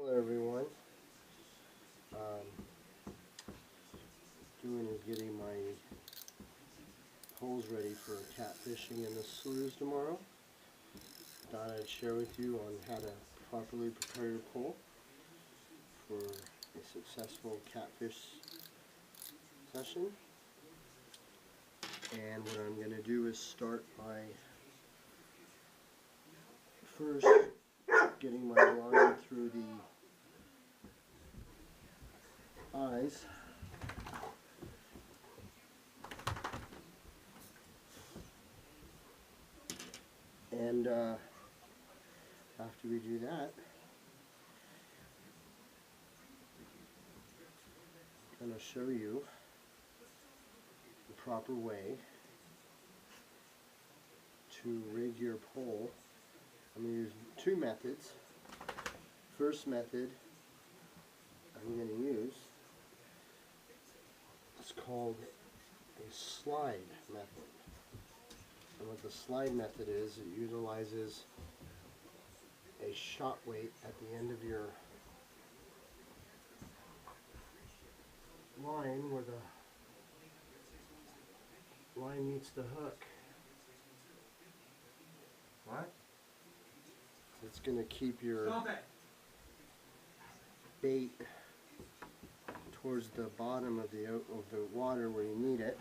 Hello everyone. Doing is getting my poles ready for catfishing in the sloughs tomorrow. Thought I'd share with you on how to properly prepare your pole for a successful catfish session. And what I'm going to do is start by first getting my line through the eyes. And after we do that, I'm going to show you the proper way to rig your pole. I'm going to use two methods. First method I'm going to use is called a slide method. And what the slide method is, it utilizes a shot weight at the end of your line where the line meets the hook. What? It's going to keep your bait towards the bottom of the water where you need it.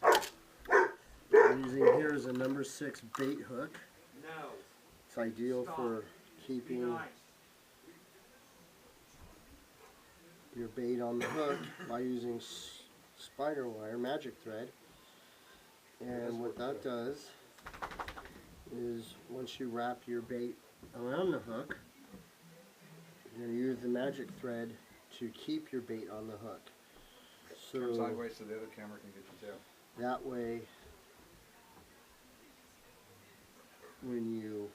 I'm using here is a number 6 bait hook. No. It's ideal for keeping your bait on the hook by using spider wire, magic thread. And what that does is once you wrap your bait around the hook, you're going to use the magic thread to keep your bait on the hook. So turn sideways so the other camera can get your tail. That way, when you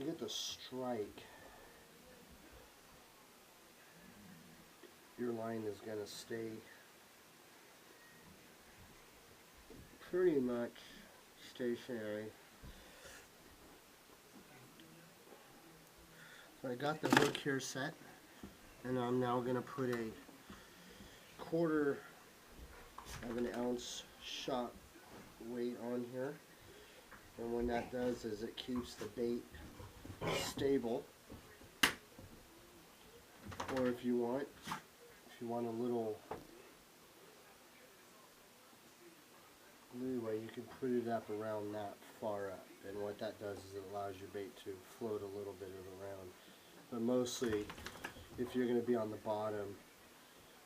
get the strike, your line is going to stay pretty much stationary. So I got the hook here set, and I'm now going to put a 1/4 of an ounce shot weight on here. And what that does is it keeps the bait stable. Or if you want a little leeway, you can put it up around that far up. And what that does is it allows your bait to float a little bit around. But mostly, if you're going to be on the bottom,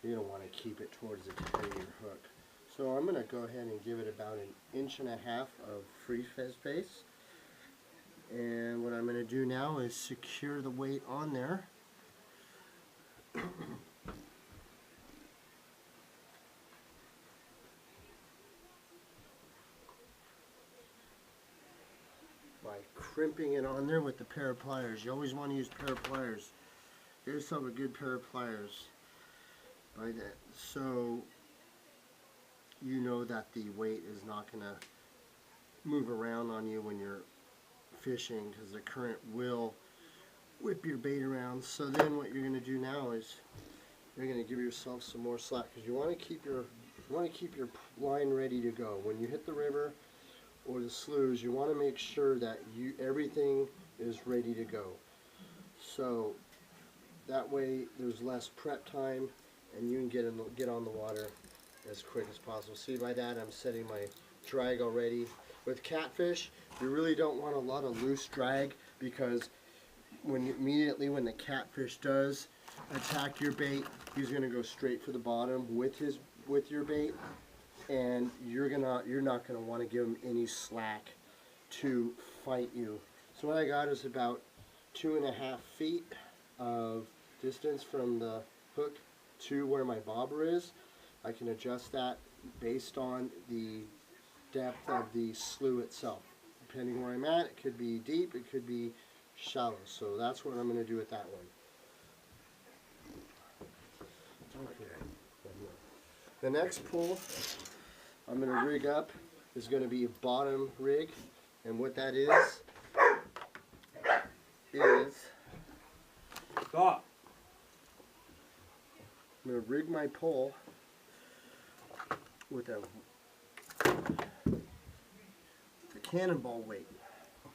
you're going to want to keep it towards the tip of your hook. So I'm going to go ahead and give it about 1.5 inches of free space. And what I'm going to do now is secure the weight on there. By crimping it on there with the pair of pliers. You always want to use a pair of pliers. Get yourself a good pair of pliers. By that, so you know that the weight is not going to move around on you when you're fishing, because the current will whip your bait around. So then what you're going to do now is you're going to give yourself some more slack, because you want to keep your line ready to go when you hit the river or the sloughs. You want to make sure that everything is ready to go, so that way there's less prep time and you can get on the water as quick as possible. See, by that I'm setting my drag already. With catfish, you really don't want a lot of loose drag, because immediately when the catfish does attack your bait, he's going to go straight for the bottom with your bait, and you're not going to want to give him any slack to fight you. So what I got is about 2.5 feet of distance from the hook to where my bobber is. I can adjust that based on the depth of the slough itself. Depending where I'm at, it could be deep, it could be shallow. So that's what I'm going to do with that one. Okay. The next pull I'm going to rig up is going to be a bottom rig. And what that is Stop. I'm going to rig my pole with a cannonball weight.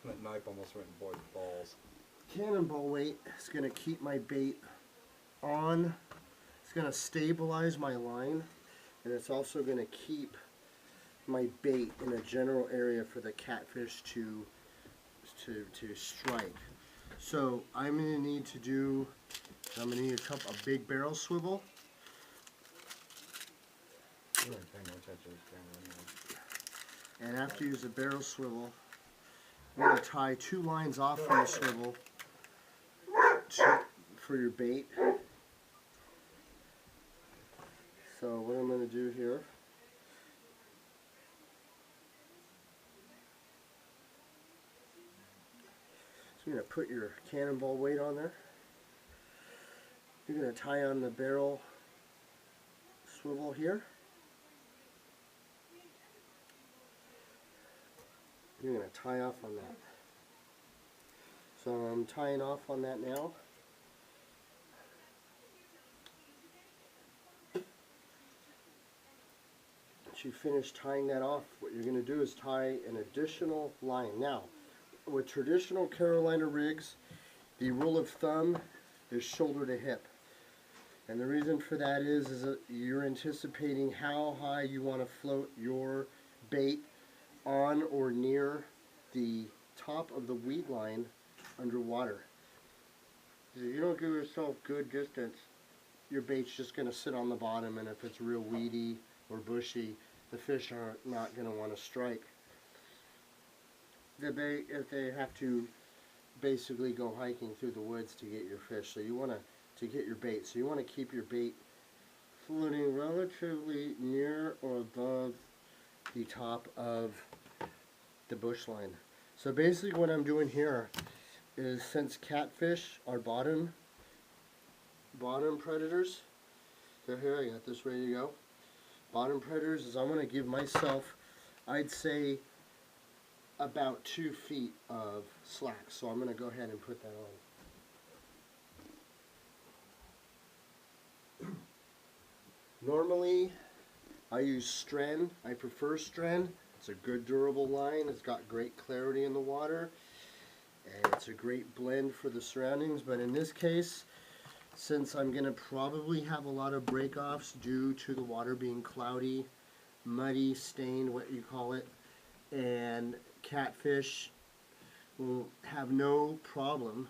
That knife almost went in boy's balls. Cannonball weight is going to keep my bait on. It's going to stabilize my line, and it's also going to keep my bait in a general area for the catfish to strike. So I'm going to need a big barrel swivel. You weren't paying no attention to this camera anyway. And after you use a barrel swivel, I'm going to tie 2 lines off from the swivel for your bait. So what I'm going to do here, so you're going to put your cannonball weight on there. You're going to tie on the barrel swivel here. You're going to tie off on that. So I'm tying off on that now. Once you finish tying that off, what you're going to do is tie an additional line. Now, with traditional Carolina rigs, the rule of thumb is shoulder to hip. And the reason for that is that you're anticipating how high you want to float your bait on or near the top of the weed line underwater. If you don't give yourself good distance, your bait's just going to sit on the bottom, and if it's real weedy or bushy, the fish are not going to want to strike. The bait, if they have to basically go hiking through the woods to get your fish, so you want to get your bait, so you want to keep your bait floating relatively near or above the top of the bush line. So basically what I'm doing here is, since catfish are bottom predators, so here I got this ready to go. Bottom predators is I'm going to give myself, I'd say, about 2 feet of slack. So I'm going to go ahead and put that on. Normally I use Stren. I prefer Stren. It's a good durable line. It's got great clarity in the water, and it's a great blend for the surroundings. But in this case, since I'm going to probably have a lot of break-offs due to the water being cloudy, muddy, stained, what you call it, and catfish will have no problem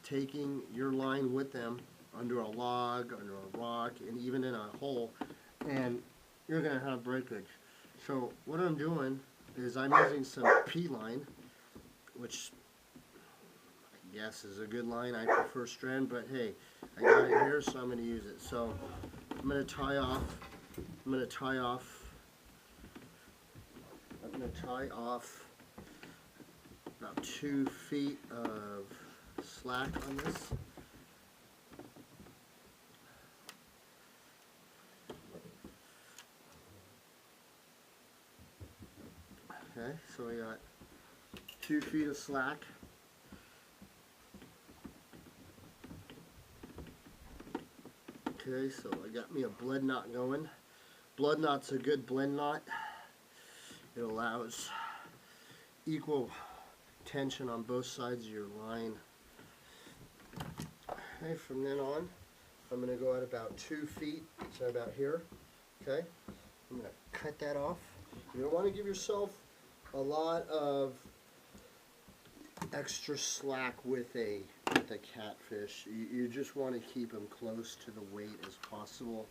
taking your line with them under a log, under a rock, and even in a hole, and you're going to have breakage. So what I'm doing is I'm using some P-line, which I guess is a good line. I prefer Strand, but hey, I got it here, so I'm going to use it. So I'm going to tie off about 2 feet of slack on this. Okay, so we got 2 feet of slack. Okay, so I got me a blend knot going. Blood knot's a good blend knot. It allows equal tension on both sides of your line. Okay, from then on, I'm going to go at about 2 feet, so about here. Okay, I'm going to cut that off. You don't want to give yourself a lot of extra slack with a catfish. You just want to keep them close to the weight as possible.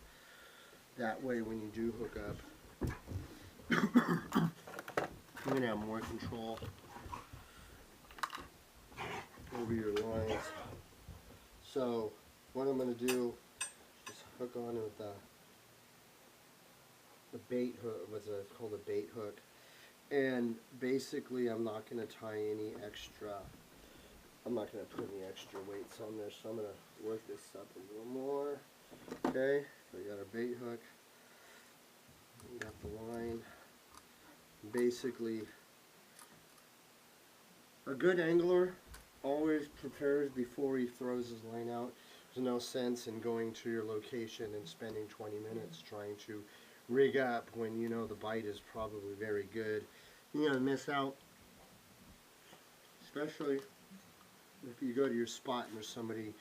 That way, when you do hook up, you're going to have more control over your lines. So what I'm going to do is hook on with the bait hook, what's it called, a bait hook. And basically I'm not going to tie any extra, I'm not going to put any extra weights on there, so I'm going to work this up a little more. Okay, so we got our bait hook, we got the line. Basically A good angler always prepares before he throws his line out. There's no sense in going to your location and spending 20 minutes trying to rig up when you know the bite is probably very good. You're going to miss out, especially if you go to your spot and there's somebody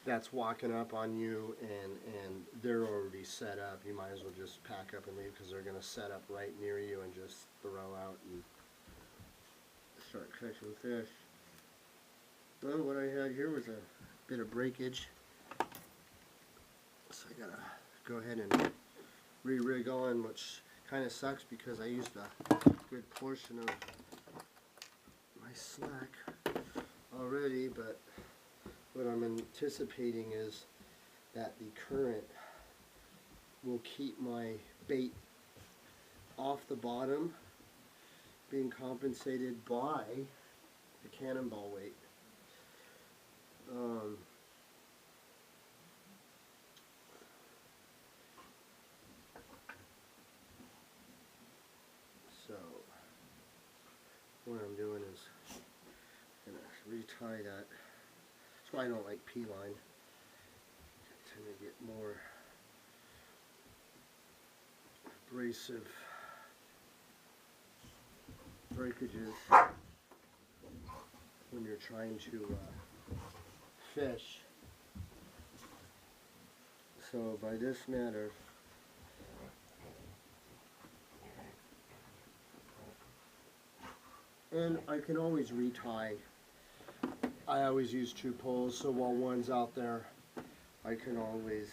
that's walking up on you and they're already set up. You might as well just pack up and leave because they're going to set up right near you and just throw out and start catching fish. Well, what I had here was a bit of breakage, so I gotta go ahead and re-rig on, which kind of sucks because I used a good portion of my slack already, but what I'm anticipating is that the current will keep my bait off the bottom, being compensated by the cannonball weight. So what I'm doing is gonna retie that. That's why I don't like P-line. I tend to get more abrasive breakages when you're trying to fish. So by this matter, and I can always retie. I always use 2 poles, so while one's out there, I can always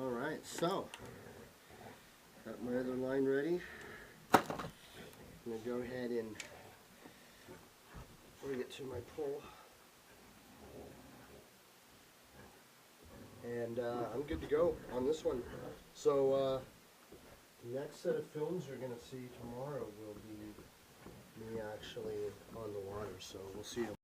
Alright, so got my other line ready. I'm going to go ahead and bring it to my pole. And I'm good to go on this one. So the next set of films you're going to see tomorrow will be me actually on the water. So we'll see you.